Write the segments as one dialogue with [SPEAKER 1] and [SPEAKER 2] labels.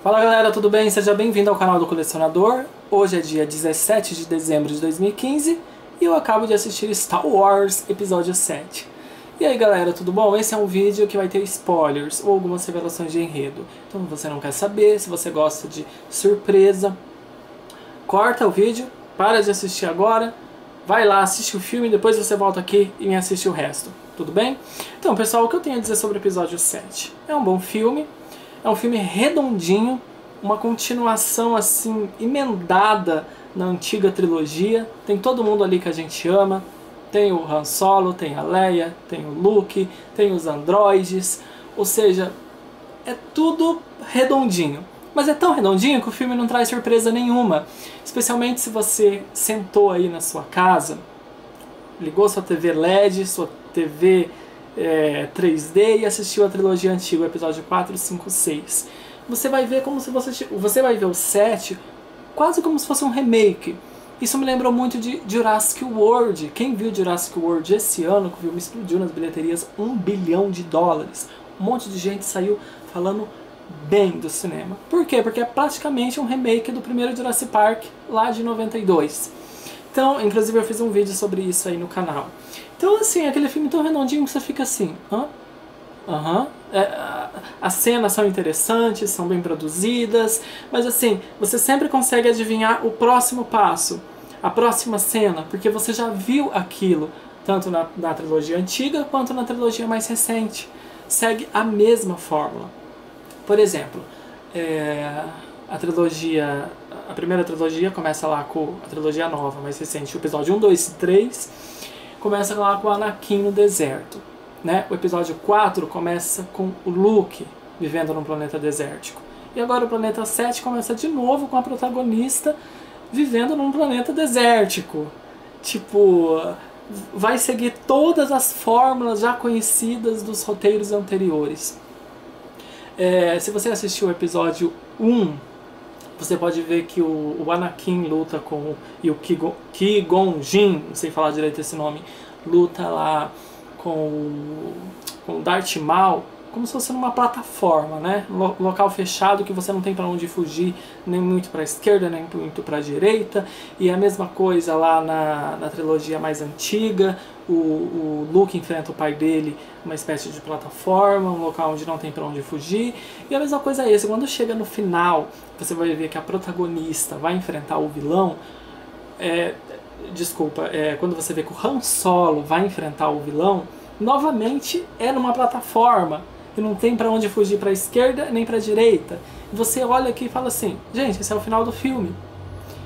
[SPEAKER 1] Fala galera, tudo bem? Seja bem-vindo ao canal do Colecionador. Hoje é dia 17 de dezembro de 2015 e eu acabo de assistir Star Wars Episódio 7. E aí galera, tudo bom? Esse é um vídeo que vai ter spoilers ou algumas revelações de enredo. Então se você não quer saber, se você gosta de surpresa, corta o vídeo, para de assistir agora, vai lá, assiste o filme e depois você volta aqui e me assiste o resto. Tudo bem? Então pessoal, o que eu tenho a dizer sobre o Episódio 7? É um bom filme. É um filme redondinho, uma continuação assim, emendada na antiga trilogia. Tem todo mundo ali que a gente ama. Tem o Han Solo, tem a Leia, tem o Luke, tem os androides. Ou seja, é tudo redondinho. Mas é tão redondinho que o filme não traz surpresa nenhuma. Especialmente se você sentou aí na sua casa, ligou sua TV LED, sua TV 3D e assistiu a trilogia antiga, o episódio 4, 5, 6. Você vai ver como se você vai ver o 7 quase como se fosse um remake. Isso me lembrou muito de Jurassic World. Quem viu Jurassic World esse ano, que o filme explodiu nas bilheterias, $1 bilhão. Um monte de gente saiu falando bem do cinema. Por quê? Porque é praticamente um remake do primeiro Jurassic Park, lá de 92. Então, inclusive eu fiz um vídeo sobre isso aí no canal. Então, assim, é aquele filme tão redondinho que você fica assim, hã? Aham. As cenas são interessantes, são bem produzidas, mas assim, você sempre consegue adivinhar o próximo passo, a próxima cena, porque você já viu aquilo, tanto na trilogia antiga quanto na trilogia mais recente. Segue a mesma fórmula. Por exemplo, a primeira trilogia começa lá com a trilogia nova, mais recente, o episódio 1, 2 e 3, começa lá com o Anakin no deserto. Né? O episódio 4 começa com o Luke vivendo num planeta desértico. E agora o planeta 7 começa de novo com a protagonista vivendo num planeta desértico. Tipo, vai seguir todas as fórmulas já conhecidas dos roteiros anteriores. Se você assistiu o episódio 1, você pode ver que o Anakin luta com o Qui-Gon Jinn, não sei falar direito esse nome, luta lá com o Darth Maul, como se fosse numa plataforma, né? Local fechado que você não tem para onde fugir, nem muito para a esquerda, nem muito para a direita. E a mesma coisa lá na trilogia mais antiga, o Luke enfrenta o pai dele uma espécie de plataforma, um local onde não tem para onde fugir. E a mesma coisa é esse, quando chega no final, você vai ver que a protagonista vai enfrentar o vilão. Quando você vê que o Han Solo vai enfrentar o vilão, novamente é numa plataforma e não tem pra onde fugir pra esquerda nem pra direita. E você olha aqui e fala assim, gente, esse é o final do filme.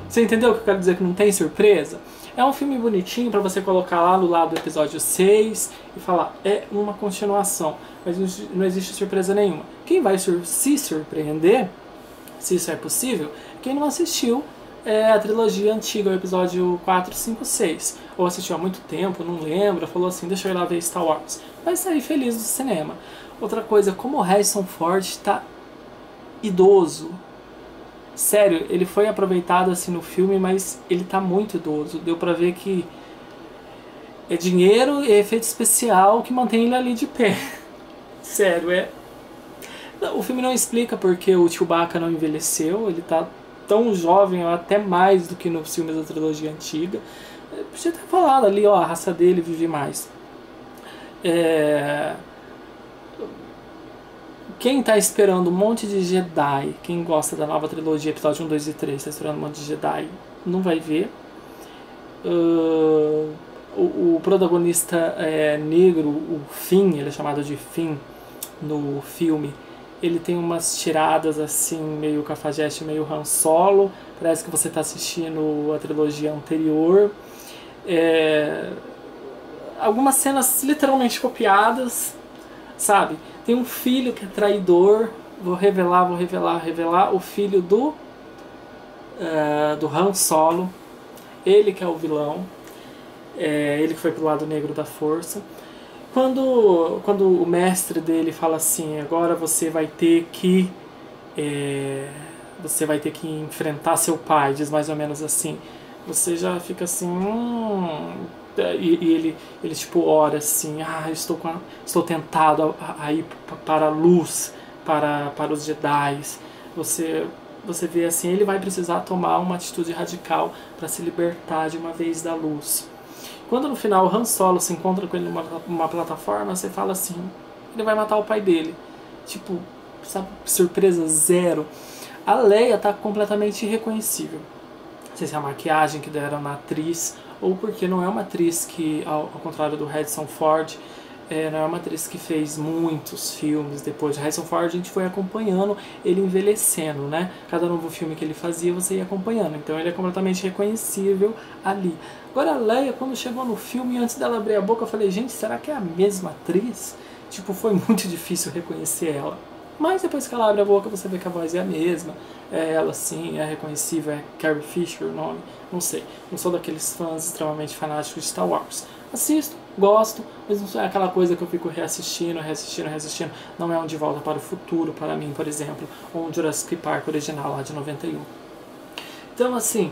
[SPEAKER 1] Você entendeu o que eu quero dizer que não tem surpresa? É um filme bonitinho pra você colocar lá no lado do episódio 6 e falar, é uma continuação, mas não existe surpresa nenhuma. Quem vai se surpreender, se isso é possível, quem não assistiu a trilogia antiga, o episódio 4, 5, 6. Ou assistiu há muito tempo, não lembra, falou assim, deixa eu ir lá ver Star Wars. Vai sair feliz do cinema. Outra coisa, como o Harrison Ford está idoso. Sério, ele foi aproveitado assim no filme, mas ele está muito idoso. Deu pra ver que é dinheiro e efeito especial que mantém ele ali de pé. Sério, o filme não explica porque o Chewbacca não envelheceu, ele tá tão jovem, até mais do que nos filmes da trilogia antiga. Eu podia ter falado ali, ó, a raça dele vive mais. Quem tá esperando um monte de Jedi, quem gosta da nova trilogia, episódio 1, 2 e 3, tá esperando um monte de Jedi, não vai ver. O protagonista negro, o Finn, ele é chamado de Finn no filme, ele tem umas tiradas assim, meio Cafajeste, meio Han Solo. Parece que você está assistindo a trilogia anterior. Algumas cenas literalmente copiadas, sabe? Tem um filho que é traidor. Vou revelar. O filho do Han Solo. Ele que é o vilão. Ele que foi pro lado negro da força. Quando o mestre dele fala assim, agora você vai ter que enfrentar seu pai, diz mais ou menos assim, você já fica assim, e ele tipo ora assim, estou tentado a ir para a luz, para os Jedi, você vê assim, ele vai precisar tomar uma atitude radical para se libertar de uma vez da luz. Quando no final o Han Solo se encontra com ele numa plataforma, você fala assim, ele vai matar o pai dele. Tipo, sabe, surpresa zero. A Leia tá completamente irreconhecível. Não sei se é a maquiagem que deram na atriz, ou porque não é uma atriz que, ao contrário do Harrison Ford, não é uma atriz que fez muitos filmes depois de Harrison Ford. A gente foi acompanhando ele envelhecendo, né? Cada novo filme que ele fazia, você ia acompanhando. Então ele é completamente reconhecível ali. Agora a Leia, quando chegou no filme, antes dela abrir a boca, eu falei, gente, será que é a mesma atriz? Tipo, foi muito difícil reconhecer ela. Mas depois que ela abre a boca, você vê que a voz é a mesma. É ela sim, é reconhecível, é Carrie Fisher o nome, não sei. Não sou daqueles fãs extremamente fanáticos de Star Wars. Assisto, gosto, mas não é aquela coisa que eu fico reassistindo. Não é um De Volta para o Futuro, para mim, por exemplo, ou um Jurassic Park original lá de 91. Então, assim,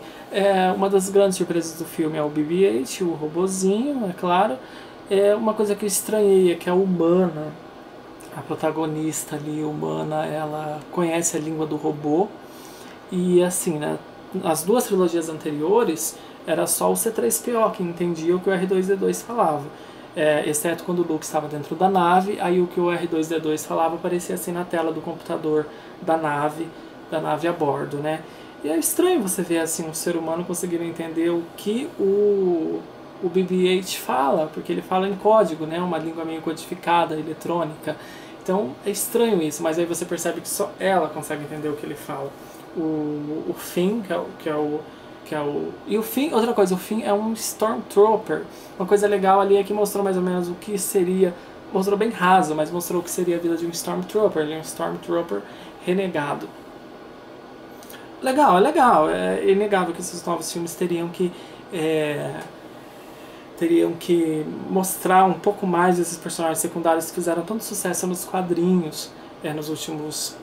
[SPEAKER 1] uma das grandes surpresas do filme é o BB-8, o robozinho, é claro. Uma coisa que eu estranhei é que a humana, a protagonista ali, humana, ela conhece a língua do robô. E assim, né, as duas trilogias anteriores era só o C-3PO que entendia o que o R2-D2 falava. Exceto quando o Luke estava dentro da nave, aí o que o R2-D2 falava aparecia assim na tela do computador da nave a bordo, né? E é estranho você ver assim um ser humano conseguir entender o que o BB-8 fala, porque ele fala em código, né? Uma língua meio codificada, eletrônica. Então é estranho isso, mas aí você percebe que só ela consegue entender o que ele fala. O Finn, e o Finn, outra coisa, o Finn é um Stormtrooper. Uma coisa legal ali é que mostrou mais ou menos o que seria, mostrou bem raso, mas mostrou o que seria a vida de um Stormtrooper. Ele é um Stormtrooper renegado. Legal, é legal. É inegável que esses novos filmes teriam que mostrar um pouco mais desses personagens secundários que fizeram tanto sucesso nos quadrinhos nos últimos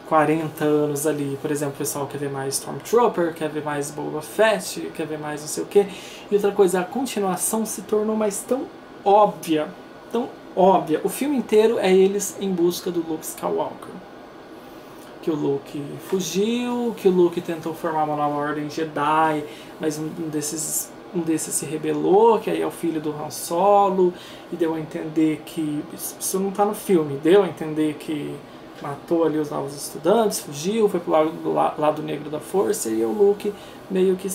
[SPEAKER 1] 40 anos ali. Por exemplo, o pessoal quer ver mais Stormtrooper, quer ver mais Boba Fett, quer ver mais não sei o que. E outra coisa, a continuação se tornou mais tão óbvia, tão óbvia. O filme inteiro é eles em busca do Luke Skywalker. Que o Luke fugiu, que o Luke tentou formar uma nova ordem Jedi, mas um desses se rebelou, que aí é o filho do Han Solo, e deu a entender que, isso não está no filme, deu a entender que matou ali os novos estudantes, fugiu, foi pro lado negro da força, e o Luke meio que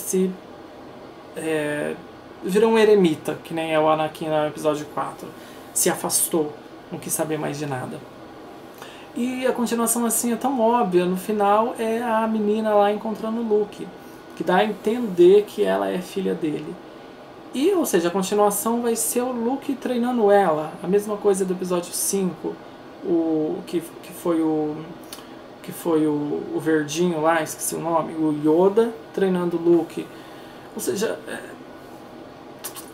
[SPEAKER 1] virou um eremita, que nem é o Anakin no episódio 4, se afastou, não quis saber mais de nada. E a continuação assim é tão óbvia, no final é a menina lá encontrando o Luke, que dá a entender que ela é filha dele. E, ou seja, a continuação vai ser o Luke treinando ela, a mesma coisa do episódio 5, que foi o verdinho lá, esqueci o nome, o Yoda treinando o Luke. Ou seja,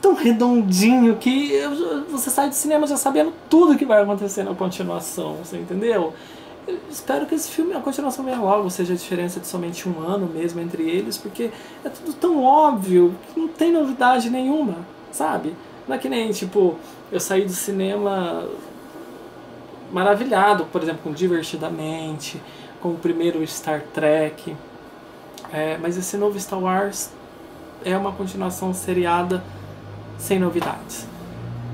[SPEAKER 1] tão redondinho que você sai do cinema já sabendo tudo que vai acontecer na continuação, você entendeu? Eu espero que esse filme, a continuação venha logo, seja a diferença de somente um ano mesmo entre eles, porque é tudo tão óbvio que não tem novidade nenhuma, sabe? Não é que nem, tipo, eu saí do cinema maravilhado, por exemplo, com Divertidamente, com o primeiro Star Trek, mas esse novo Star Wars é uma continuação seriada sem novidades.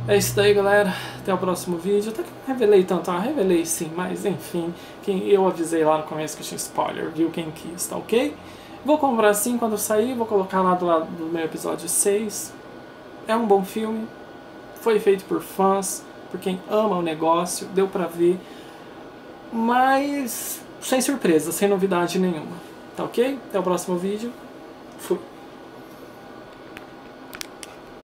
[SPEAKER 1] É isso daí, galera. Até o próximo vídeo. Até que não revelei tanto. Revelei sim, mas enfim. Eu avisei lá no começo que tinha spoiler, viu? Quem quis, tá ok? Vou comprar sim quando sair. Vou colocar lá do lado do meu episódio 6. É um bom filme. Foi feito por fãs, por quem ama o negócio. Deu pra ver. Mas sem surpresa, sem novidade nenhuma. Tá ok? Até o próximo vídeo. Fui.